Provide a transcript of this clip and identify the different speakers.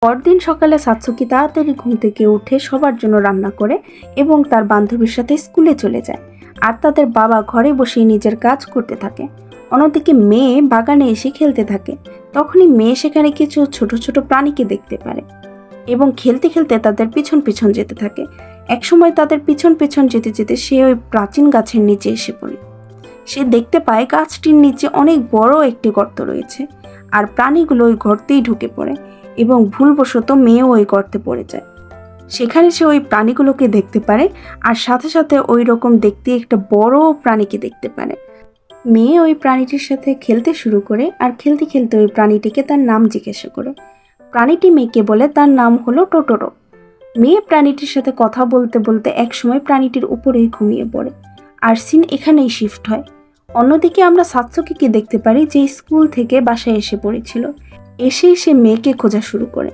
Speaker 1: পরদিন সকালে সাতসুকি তাড়াতাড়ি ঘুম থেকে উঠে সবার জন্য রান্না করে এবং তার বান্ধবীর সাথে স্কুলে চলে যায়। আর তাদের বাবা ঘরে বসেই নিজের কাজ করতে থাকে। অন্যদিকে মেয়ে বাগানে এসে খেলতে থাকে। তখনই মেয়ে সেখানে কিছু ছোট ছোট প্রাণীকে দেখতে পারে এবং খেলতে খেলতে তাদের পিছন পিছন যেতে থাকে। একসময় তাদের পিছন পিছন যেতে যেতে সে ওই প্রাচীন গাছের নিচে এসে পড়ে। সে দেখতে পায় গাছটির নিচে অনেক বড় একটি গর্ত রয়েছে, আর প্রাণীগুলো ওই গর্তেই ঢুকে পড়ে এবং ভুলবশত মেয়েও ওই গর্তে পড়ে যায়। সেখানে সে ওই প্রাণীগুলোকে দেখতে পারে, আর সাথে সাথে ওই রকম দেখতে একটা বড় প্রাণীকে দেখতে পারে। মেয়ে ওই প্রাণীটির সাথে খেলতে শুরু করে, আর খেলতে খেলতে ওই প্রাণীটিকে তার নাম জিজ্ঞাসা করে। প্রাণীটি মেয়েকে বলে তার নাম হলো টোটোরো। মেয়ে প্রাণীটির সাথে কথা বলতে বলতে একসময় প্রাণীটির উপরেই ঘুমিয়ে পড়ে, আর সিন এখানেই শিফট হয়। অন্যদিকে আমরা সাতসুকিকে দেখতে পারি যে স্কুল থেকে বাসায় এসে পড়েছিল। এসে মেয়েকে খোঁজা শুরু করে।